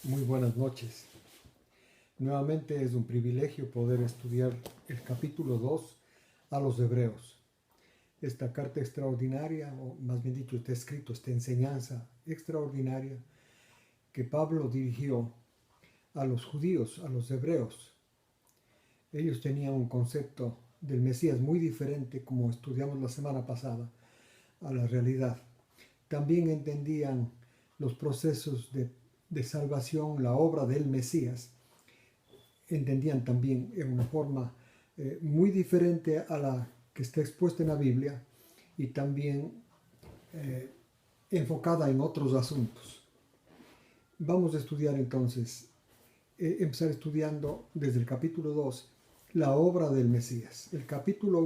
Muy buenas noches. Nuevamente es un privilegio poder estudiar el capítulo 2 a los Hebreos. Esta carta extraordinaria, o más bien dicho, este escrito, esta enseñanza extraordinaria que Pablo dirigió a los judíos, a los hebreos. Ellos tenían un concepto del Mesías muy diferente, como estudiamos la semana pasada, a la realidad. También entendían los procesos de salvación, la obra del Mesías. Entendían también en una forma muy diferente a la que está expuesta en la Biblia y también enfocada en otros asuntos. Vamos a estudiar entonces, empezar estudiando desde el capítulo 2 la obra del Mesías. El capítulo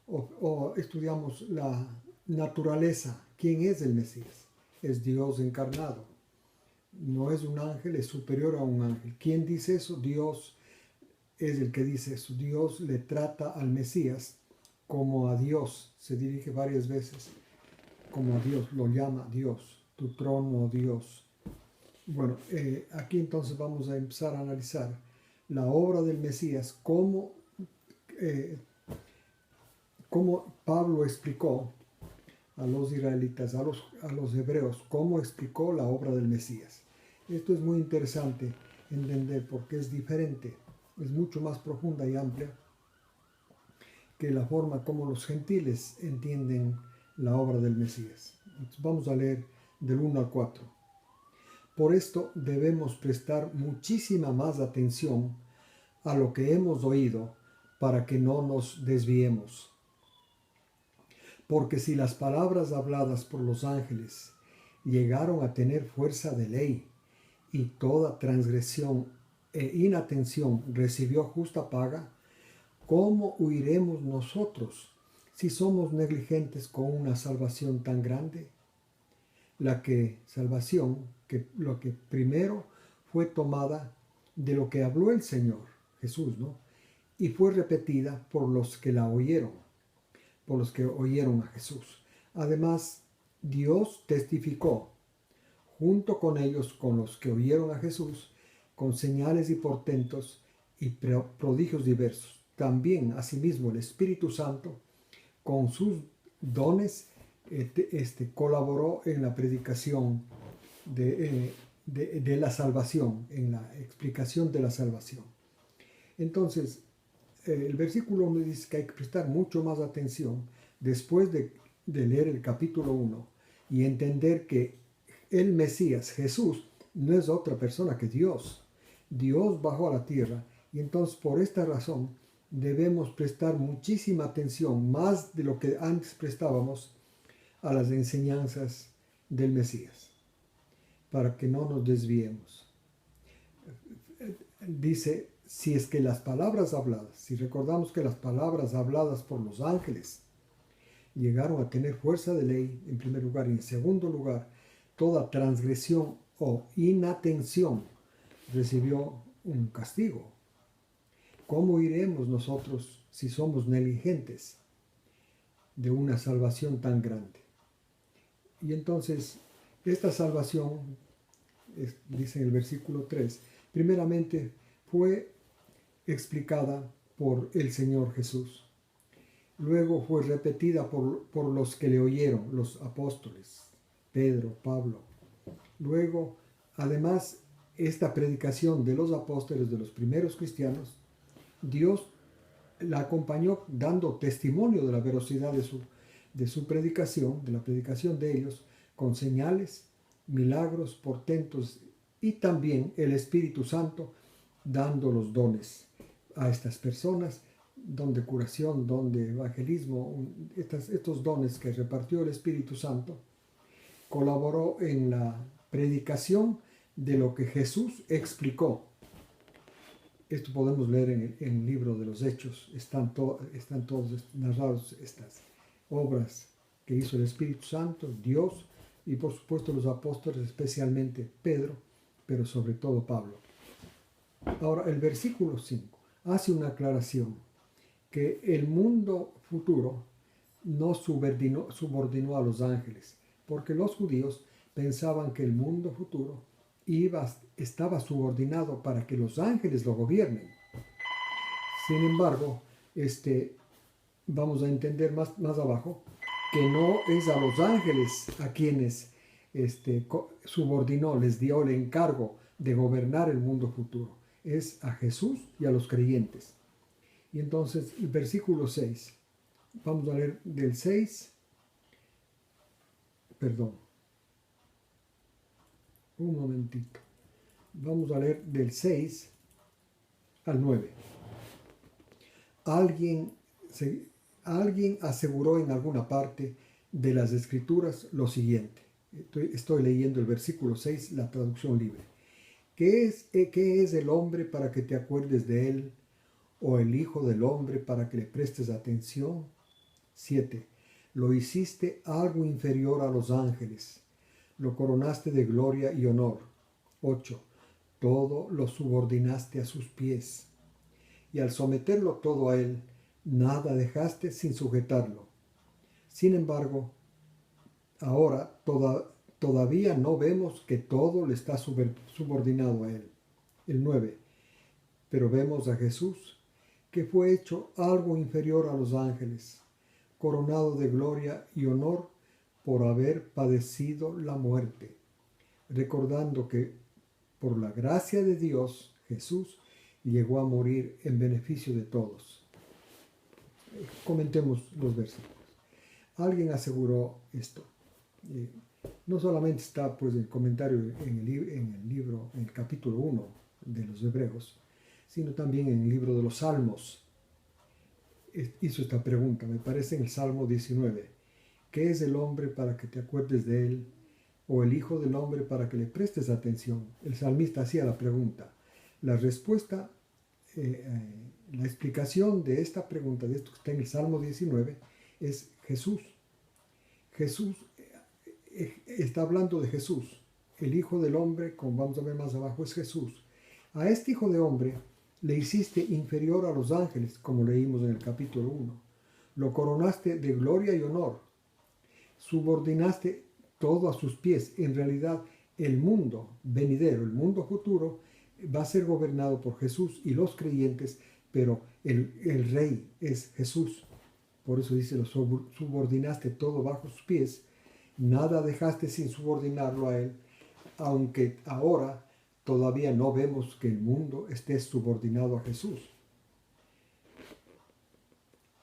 1 estudiamos la naturaleza, quién es el Mesías. Es Dios encarnado. No es un ángel, es superior a un ángel. ¿Quién dice eso? Dios es el que dice eso. Dios le trata al Mesías como a Dios. Se dirige varias veces como a Dios. Lo llama Dios. Tu trono, Dios. Bueno, aquí entonces vamos a empezar a analizar la obra del Mesías, cómo Pablo explicó a los israelitas, a los hebreos, cómo explicó la obra del Mesías. Esto es muy interesante entender porque es diferente, es mucho más profunda y amplia que la forma como los gentiles entienden la obra del Mesías. Entonces vamos a leer del 1 al 4. Por esto debemos prestar muchísima más atención a lo que hemos oído para que no nos desviemos. Porque si las palabras habladas por los ángeles llegaron a tener fuerza de ley y toda transgresión e inatención recibió justa paga, ¿cómo huiremos nosotros si somos negligentes con una salvación tan grande? Lo que primero fue tomada de lo que habló el Señor Jesús, ¿no? Y fue repetida por los que la oyeron, por los que oyeron a Jesús. Además, Dios testificó junto con ellos, con los que oyeron a Jesús, con señales y portentos y prodigios diversos. También, asimismo, el Espíritu Santo, con sus dones, colaboró en la predicación de la salvación, en la explicación de la salvación. Entonces, el versículo 1 dice que hay que prestar mucho más atención después de leer el capítulo 1 y entender que el Mesías, Jesús, no es otra persona que Dios. Dios bajó a la tierra y entonces por esta razón debemos prestar muchísima atención, más de lo que antes prestábamos, a las enseñanzas del Mesías, para que no nos desviemos. Dice, si es que las palabras habladas, si recordamos que las palabras habladas por los ángeles llegaron a tener fuerza de ley, en primer lugar, y en segundo lugar, toda transgresión o inatención recibió un castigo. ¿Cómo iremos nosotros si somos negligentes de una salvación tan grande? Y entonces, esta salvación, dice en el versículo 3, primeramente fue explicada por el Señor Jesús. Luego fue repetida por los que le oyeron, los apóstoles, Pedro, Pablo. Luego, además, esta predicación de los apóstoles, de los primeros cristianos, Dios la acompañó dando testimonio de la veracidad de su predicación, de la predicación de ellos, con señales, milagros, portentos y también el Espíritu Santo dando los dones a estas personas, don de curación, don de evangelismo, estos dones que repartió el Espíritu Santo, colaboró en la predicación de lo que Jesús explicó. Esto podemos leer en el libro de los Hechos, están todos narrados estas obras que hizo el Espíritu Santo, Dios, y por supuesto los apóstoles, especialmente Pedro, pero sobre todo Pablo. Ahora, el versículo 5 hace una aclaración que el mundo futuro no subordinó a los ángeles, porque los judíos pensaban que el mundo futuro estaba subordinado para que los ángeles lo gobiernen. Sin embargo, vamos a entender más abajo que no es a los ángeles a quienes subordinó, les dio el encargo de gobernar el mundo futuro. Es a Jesús y a los creyentes. Y entonces el versículo 6, vamos a leer del 6, perdón, un momentito, vamos a leer del 6 al 9. Alguien aseguró en alguna parte de las Escrituras lo siguiente. Estoy leyendo el versículo 6, la traducción libre. ¿Qué es el hombre para que te acuerdes de él? ¿O el hijo del hombre para que le prestes atención? 7. Lo hiciste algo inferior a los ángeles. Lo coronaste de gloria y honor. 8. Todo lo subordinaste a sus pies. Y al someterlo todo a él, nada dejaste sin sujetarlo. Sin embargo, ahora todavía no vemos que todo le está subordinado a él. El 9. Pero vemos a Jesús, que fue hecho algo inferior a los ángeles, coronado de gloria y honor por haber padecido la muerte, recordando que por la gracia de Dios, Jesús llegó a morir en beneficio de todos. Comentemos los versículos. Alguien aseguró esto. No solamente está pues el comentario en el libro, en el capítulo 1 de los Hebreos, sino también en el libro de los Salmos. Hizo esta pregunta, me parece en el Salmo 19. ¿Qué es el hombre para que te acuerdes de él? ¿O el hijo del hombre para que le prestes atención? El salmista hacía la pregunta. La respuesta, la explicación de esta pregunta, de esto que está en el Salmo 19, es Jesús. Jesús está hablando de Jesús. El hijo del hombre, como vamos a ver más abajo, es Jesús. A este hijo de hombre le hiciste inferior a los ángeles, como leímos en el capítulo 1. Lo coronaste de gloria y honor. Subordinaste todo a sus pies. En realidad, el mundo venidero, el mundo futuro, va a ser gobernado por Jesús y los creyentes, pero el rey es Jesús. Por eso dice, lo subordinaste todo bajo sus pies. Nada dejaste sin subordinarlo a él, aunque ahora todavía no vemos que el mundo esté subordinado a Jesús.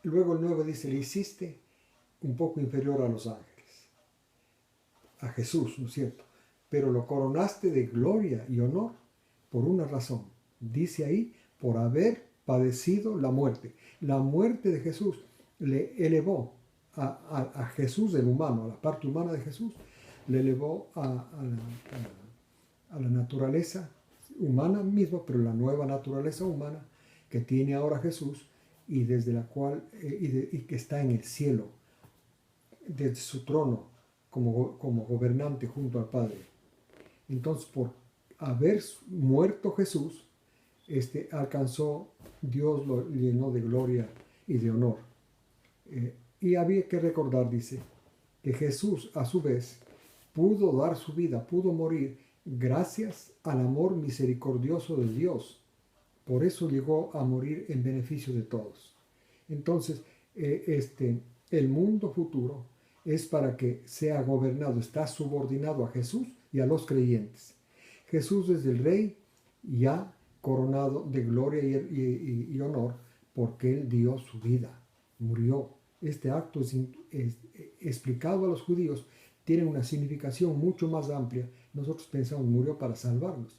Luego el 9 dice, le hiciste un poco inferior a los ángeles, a Jesús, ¿no es cierto? Pero lo coronaste de gloria y honor por una razón. Dice ahí, por haber padecido la muerte. La muerte de Jesús le elevó a Jesús, el humano, a la parte humana de Jesús, le elevó a la naturaleza humana misma, pero la nueva naturaleza humana que tiene ahora Jesús y desde la cual y que está en el cielo desde su trono como gobernante junto al Padre. Entonces, por haber muerto Jesús, alcanzó, Dios lo llenó de gloria y de honor. Y había que recordar, dice, que Jesús a su vez pudo dar su vida, pudo morir gracias al amor misericordioso de Dios. Por eso llegó a morir en beneficio de todos. Entonces, el mundo futuro es para que sea gobernado, está subordinado a Jesús y a los creyentes. Jesús es el Rey ya coronado de gloria y honor porque Él dio su vida, murió. Este acto es explicado a los judíos, tiene una significación mucho más amplia. Nosotros pensamos murió para salvarnos.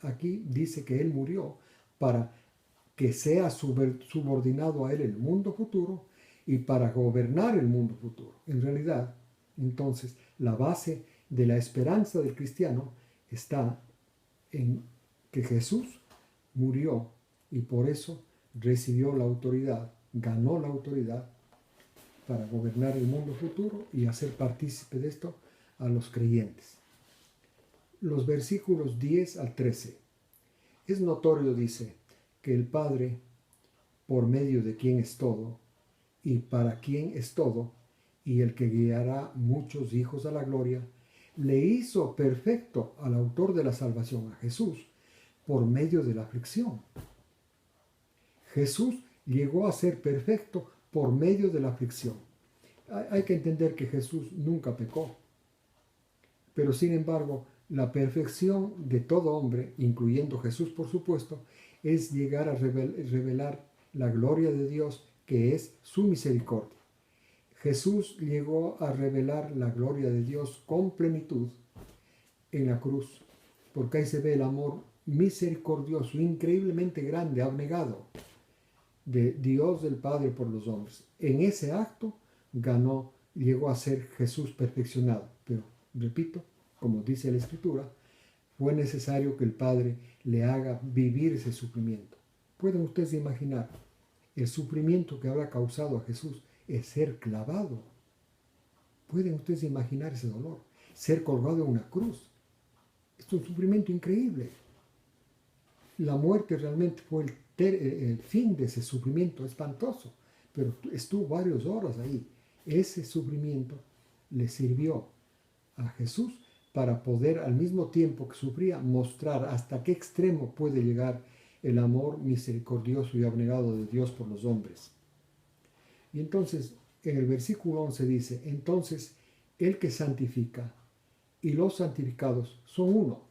Aquí dice que Él murió para que sea subordinado a Él el mundo futuro y para gobernar el mundo futuro. En realidad, entonces, la base de la esperanza del cristiano está en que Jesús murió y por eso recibió la autoridad, ganó la autoridad para gobernar el mundo futuro y hacer partícipe de esto a los creyentes. Los versículos 10 al 13. Es notorio, dice, que el Padre, por medio de quien es todo, y para quien es todo, y el que guiará muchos hijos a la gloria, le hizo perfecto al autor de la salvación, a Jesús, por medio de la aflicción. Jesús llegó a ser perfecto por medio de la aflicción. Hay que entender que Jesús nunca pecó, pero sin embargo, la perfección de todo hombre, incluyendo Jesús por supuesto, es llegar a revelar la gloria de Dios, que es su misericordia. Jesús llegó a revelar la gloria de Dios con plenitud en la cruz, porque ahí se ve el amor misericordioso, increíblemente grande, abnegado de Dios del Padre por los hombres. En ese acto llegó a ser Jesús perfeccionado. Pero, repito, como dice la Escritura, fue necesario que el Padre le haga vivir ese sufrimiento. ¿Pueden ustedes imaginar el sufrimiento que habrá causado a Jesús el ser clavado? ¿Pueden ustedes imaginar ese dolor? Ser colgado en una cruz. Es un sufrimiento increíble. La muerte realmente fue el fin de ese sufrimiento espantoso, pero estuvo varias horas ahí. Ese sufrimiento le sirvió a Jesús para poder, al mismo tiempo que sufría, mostrar hasta qué extremo puede llegar el amor misericordioso y abnegado de Dios por los hombres. Y entonces, en el versículo 11 dice, entonces el que santifica y los santificados son uno.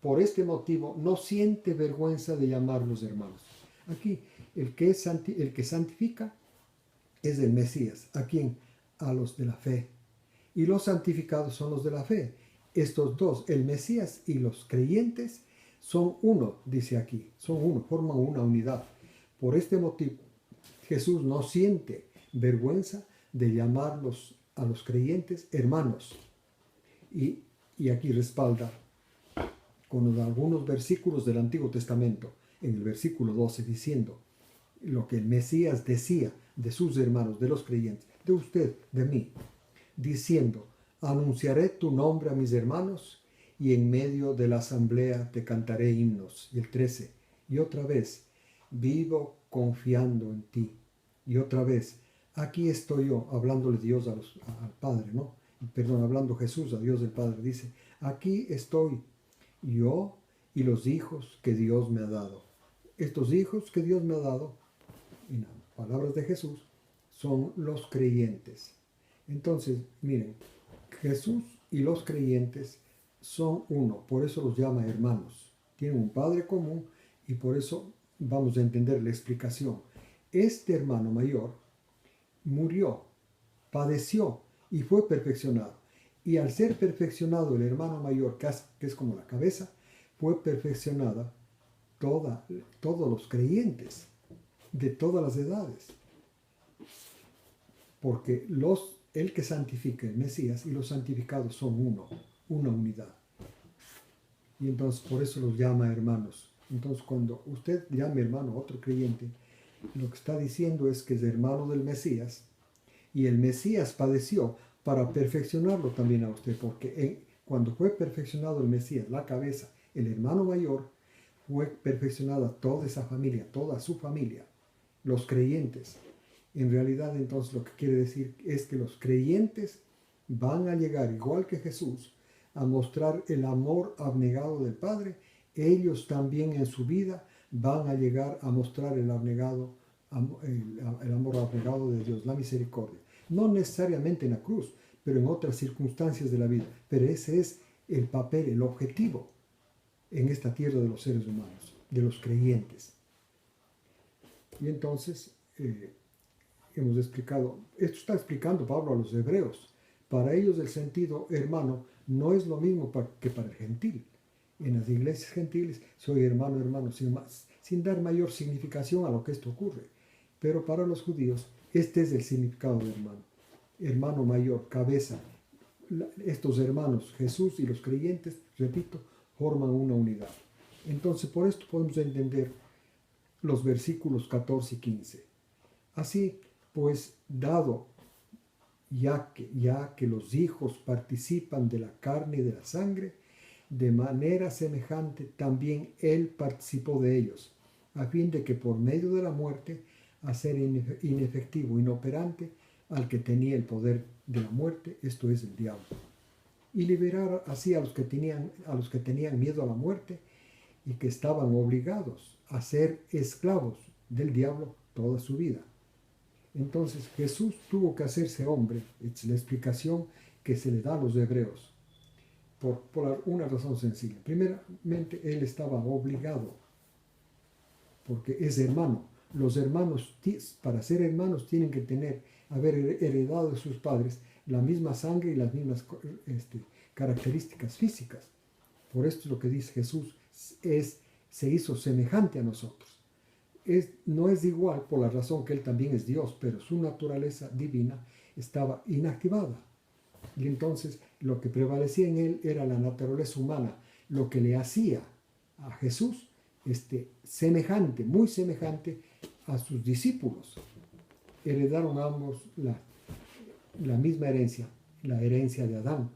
Por este motivo no siente vergüenza de llamarlos hermanos. Aquí, el que santifica es el Mesías. ¿A quién? A los de la fe. Y los santificados son los de la fe. Estos dos, el Mesías y los creyentes, son uno, dice aquí. Son uno, forman una unidad. Por este motivo, Jesús no siente vergüenza de llamarlos a los creyentes hermanos. Y aquí respalda con algunos versículos del Antiguo Testamento, en el versículo 12, diciendo lo que el Mesías decía de sus hermanos, de los creyentes, de usted, de mí, diciendo, anunciaré tu nombre a mis hermanos y en medio de la asamblea te cantaré himnos. Y el 13, y otra vez, vivo confiando en ti. Y otra vez, aquí estoy yo, hablándole Dios al Padre, ¿no? Perdón, hablando Jesús a Dios del Padre, dice, aquí estoy yo y los hijos que Dios me ha dado. Estos hijos que Dios me ha dado, en las palabras de Jesús, son los creyentes. Entonces, miren, Jesús y los creyentes son uno, por eso los llama hermanos. Tienen un Padre común y por eso vamos a entender la explicación. Este hermano mayor murió, padeció y fue perfeccionado. Y al ser perfeccionado el hermano mayor, que es como la cabeza, fue perfeccionada todos los creyentes de todas las edades. Porque el que santifica, el Mesías, y los santificados son uno, una unidad. Y entonces por eso los llama hermanos. Entonces cuando usted llame hermano a otro creyente, lo que está diciendo es que es hermano del Mesías, y el Mesías padeció para perfeccionarlo también a usted, porque cuando fue perfeccionado el Mesías, la cabeza, el hermano mayor, fue perfeccionada toda esa familia, toda su familia, los creyentes. En realidad, entonces, lo que quiere decir es que los creyentes van a llegar, igual que Jesús, a mostrar el amor abnegado del Padre. Ellos también en su vida van a llegar a mostrar el amor abnegado de Dios, la misericordia. No necesariamente en la cruz, pero en otras circunstancias de la vida. Pero ese es el papel, el objetivo en esta tierra de los seres humanos, de los creyentes. Y entonces, hemos explicado, esto está explicando Pablo a los hebreos. Para ellos el sentido hermano no es lo mismo que para el gentil. En las iglesias gentiles soy hermano, hermano, sin dar mayor significación a lo que esto ocurre. Pero para los judíos, este es el significado de hermano. Hermano mayor, cabeza. Estos hermanos, Jesús y los creyentes, repito, forman una unidad. Entonces, por esto podemos entender los versículos 14 y 15. Así, pues, dado ya que los hijos participan de la carne y de la sangre, de manera semejante también Él participó de ellos, a fin de que por medio de la muerte, hacer inefectivo, inoperante, al que tenía el poder de la muerte, esto es el diablo. y liberar así a los que tenían miedo a la muerte y que estaban obligados a ser esclavos del diablo toda su vida. Entonces Jesús tuvo que hacerse hombre, es la explicación que se le da a los hebreos, por una razón sencilla. Primeramente, él estaba obligado, porque es hermano. Los hermanos, para ser hermanos, tienen que haber heredado de sus padres la misma sangre y las mismas características físicas. Por esto es lo que dice Jesús, se hizo semejante a nosotros. No es igual por la razón que él también es Dios, pero su naturaleza divina estaba inactivada. Y entonces lo que prevalecía en él era la naturaleza humana, lo que le hacía a Jesús semejante, muy semejante a sus discípulos. Heredaron ambos la misma herencia, la herencia de Adán.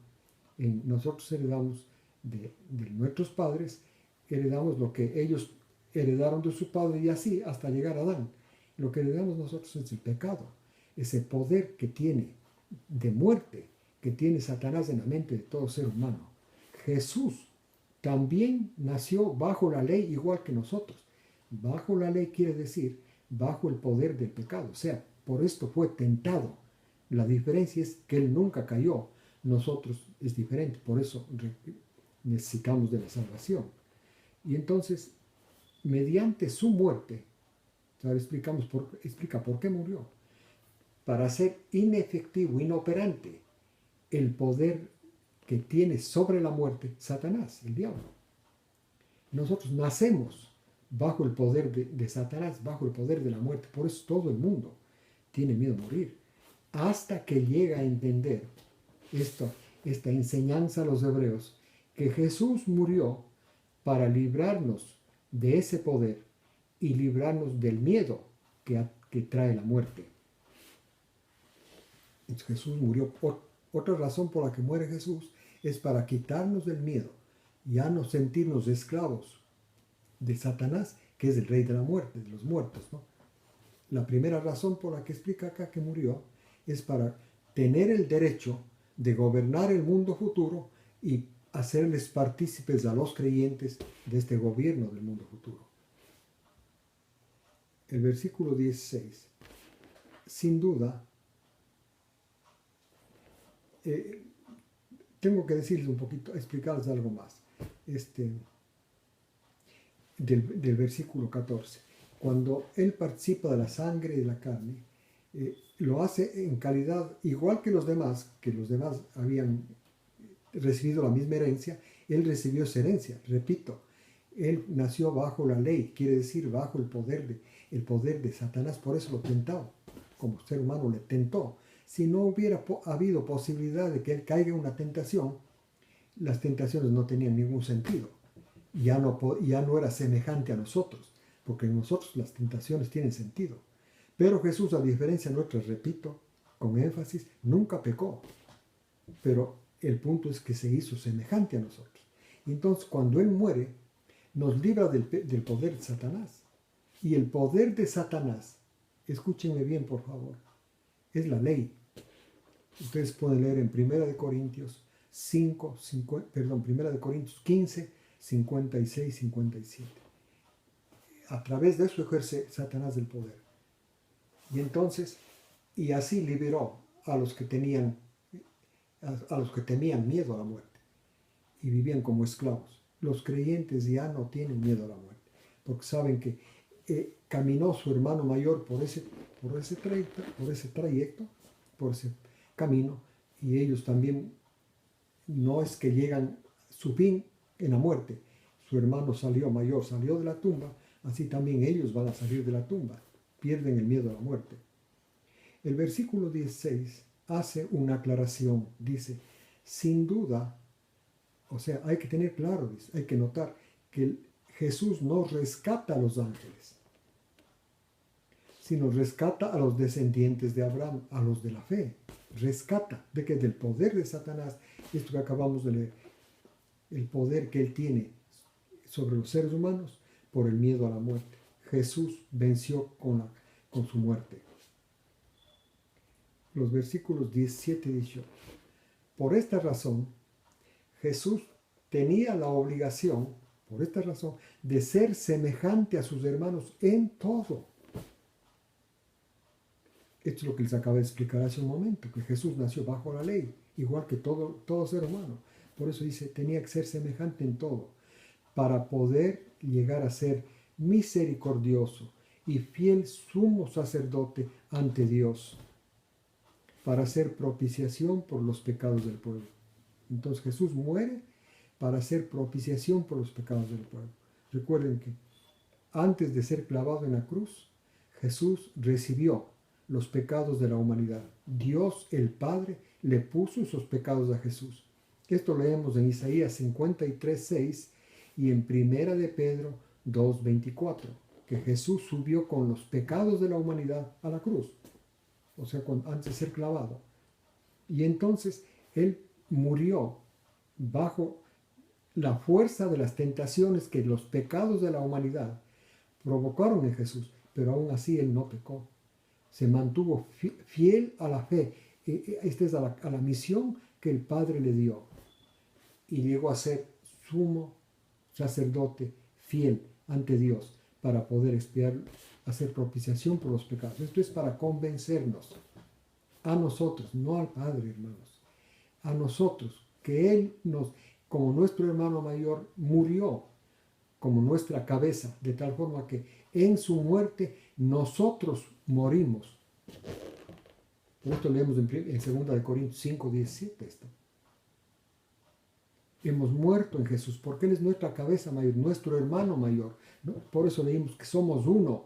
Nosotros heredamos de nuestros padres, heredamos lo que ellos heredaron de su padre y así hasta llegar a Adán. Lo que heredamos nosotros es el pecado, ese poder que tiene de muerte, que tiene Satanás en la mente de todo ser humano. Jesús también nació bajo la ley igual que nosotros. Bajo la ley quiere decir bajo el poder del pecado. O sea, por esto fue tentado. La diferencia es que él nunca cayó. Nosotros es diferente. Por eso necesitamos de la salvación. Y entonces, mediante su muerte, ahora explica por qué murió. Para ser inefectivo, inoperante, el poder que tiene sobre la muerte Satanás, el diablo. Nosotros nacemos bajo el poder de Satanás, bajo el poder de la muerte. Por eso todo el mundo tiene miedo a morir. Hasta que llega a entender esta enseñanza a los hebreos, que Jesús murió para librarnos de ese poder y librarnos del miedo que trae la muerte. Entonces Jesús murió. Otra razón por la que muere Jesús es para quitarnos del miedo, ya no sentirnos esclavos de Satanás, que es el rey de la muerte, de los muertos, ¿no? La primera razón por la que explica acá que murió es para tener el derecho de gobernar el mundo futuro y hacerles partícipes a los creyentes de este gobierno del mundo futuro. El versículo 16, sin duda, tengo que decirles un poquito, explicarles algo más. Del versículo 14. Cuando él participa de la sangre y de la carne, lo hace en calidad igual que los demás habían recibido la misma herencia. Él recibió esa herencia. Repito, él nació bajo la ley, quiere decir bajo el poder de Satanás. Por eso lo tentó, como ser humano le tentó. Si no hubiera habido posibilidad de que él caiga en una tentación, las tentaciones no tenían ningún sentido. Ya no era semejante a nosotros, porque en nosotros las tentaciones tienen sentido. Pero Jesús, a diferencia nuestra, repito, con énfasis, nunca pecó. Pero el punto es que se hizo semejante a nosotros. Entonces, cuando Él muere, nos libra del poder de Satanás. Y el poder de Satanás, escúchenme bien por favor, es la ley. Ustedes pueden leer en 1 Corintios 15, 56, 57. A través de eso ejerce Satanás el poder. Y entonces, y así liberó a los que temían miedo a la muerte y vivían como esclavos. Los creyentes ya no tienen miedo a la muerte, porque saben que caminó su hermano mayor por ese trayecto, por ese camino, y ellos también, no es que llegan su fin en la muerte. Su hermano mayor salió de la tumba, así también ellos van a salir de la tumba, pierden el miedo a la muerte. El versículo 16 hace una aclaración, dice, sin duda, o sea, hay que tener claro, hay que notar que Jesús no rescata a los ángeles, sino rescata a los descendientes de Abraham, a los de la fe. Rescata de que del poder de Satanás, esto que acabamos de leer, el poder que él tiene sobre los seres humanos por el miedo a la muerte. Jesús venció con su muerte. Los versículos 17 y 18. Por esta razón, Jesús tenía la obligación, por esta razón, de ser semejante a sus hermanos en todo. Esto es lo que les acabo de explicar hace un momento, que Jesús nació bajo la ley, igual que todo ser humano. Por eso dice, tenía que ser semejante en todo, para poder llegar a ser misericordioso y fiel sumo sacerdote ante Dios, para hacer propiciación por los pecados del pueblo. Entonces Jesús muere para hacer propiciación por los pecados del pueblo. Recuerden que antes de ser clavado en la cruz, Jesús recibió los pecados de la humanidad. Dios el Padre le puso esos pecados a Jesús. Esto leemos en Isaías 53:6 y en Primera de Pedro 2:24, que Jesús subió con los pecados de la humanidad a la cruz, o sea, antes de ser clavado. Y entonces Él murió bajo la fuerza de las tentaciones que los pecados de la humanidad provocaron en Jesús, pero aún así Él no pecó. Se mantuvo fiel a la fe. Esta es a la misión que el Padre le dio. Y llegó a ser sumo sacerdote fiel ante Dios para poder expiar, hacer propiciación por los pecados. Esto es para convencernos a nosotros, no al Padre, hermanos, a nosotros, que Él como nuestro hermano mayor, murió como nuestra cabeza, de tal forma que en su muerte nosotros morimos. Por esto leemos en 2 Corintios 5:17 esto. Hemos muerto en Jesús, porque Él es nuestra cabeza mayor, nuestro hermano mayor, ¿no? Por eso leímos que somos uno.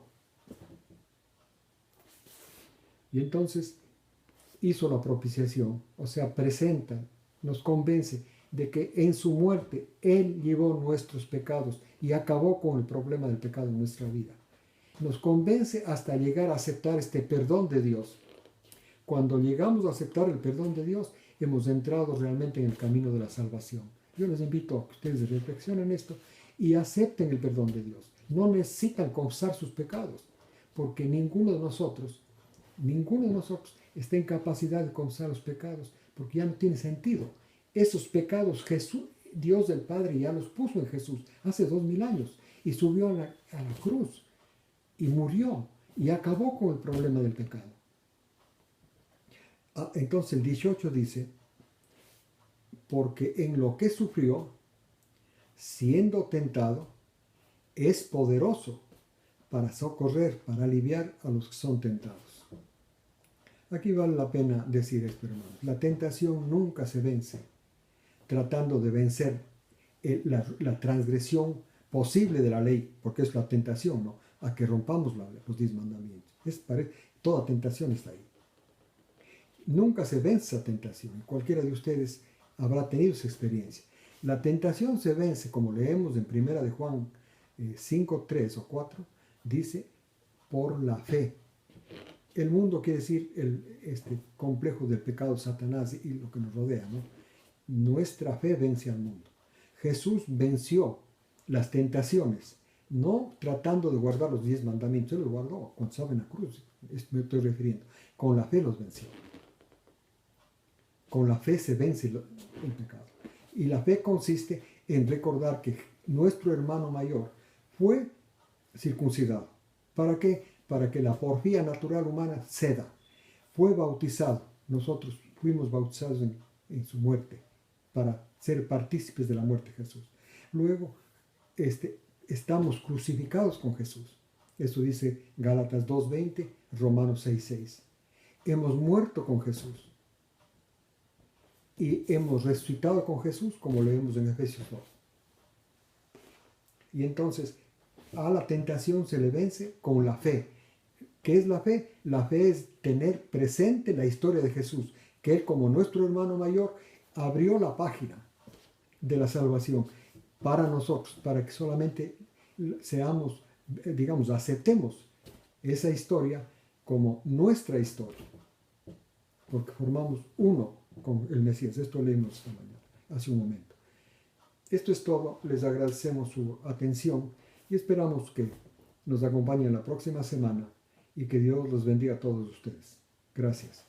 Y entonces hizo la propiciación, o sea, presenta, nos convence de que en su muerte Él llevó nuestros pecados y acabó con el problema del pecado en nuestra vida. Nos convence hasta llegar a aceptar este perdón de Dios. Cuando llegamos a aceptar el perdón de Dios, hemos entrado realmente en el camino de la salvación. Yo les invito a que ustedes reflexionen esto y acepten el perdón de Dios. No necesitan confesar sus pecados, porque ninguno de nosotros está en capacidad de confesar los pecados, porque ya no tiene sentido. Esos pecados Dios el Padre ya los puso en Jesús hace 2000 años y subió a la cruz y murió y acabó con el problema del pecado. Entonces el 18 dice, porque en lo que sufrió, siendo tentado, es poderoso para socorrer, para aliviar a los que son tentados. Aquí vale la pena decir esto, hermanos. La tentación nunca se vence tratando de vencer la transgresión posible de la ley, porque es la tentación, ¿no? A que rompamos los 10 mandamientos. Toda tentación está ahí. Nunca se vence la tentación. Cualquiera de ustedes habrá tenido esa experiencia. La tentación se vence, como leemos en 1 de Juan 5:3 o 4, dice, por la fe. El mundo quiere decir este complejo del pecado de Satanás y lo que nos rodea, ¿no? Nuestra fe vence al mundo. Jesús venció las tentaciones, no tratando de guardar los 10 mandamientos. Él los guardó cuando estaba en la cruz. Me estoy refiriendo. Con la fe los venció. Con la fe se vence el pecado. Y la fe consiste en recordar que nuestro hermano mayor fue circuncidado. ¿Para qué? Para que la porfía natural humana ceda. Fue bautizado. Nosotros fuimos bautizados en su muerte para ser partícipes de la muerte de Jesús. Luego, estamos crucificados con Jesús. Eso dice Gálatas 2:20, Romanos 6:6. Hemos muerto con Jesús. Y hemos resucitado con Jesús, como leemos en Efesios 2. Y entonces, a la tentación se le vence con la fe. ¿Qué es la fe? La fe es tener presente la historia de Jesús, que Él, como nuestro hermano mayor, abrió la página de la salvación para nosotros, para que solamente seamos, aceptemos esa historia como nuestra historia, porque formamos uno con el Mesías. Esto leímos esta mañana, hace un momento. Esto es todo. Les agradecemos su atención y esperamos que nos acompañen la próxima semana y que Dios los bendiga a todos ustedes. Gracias.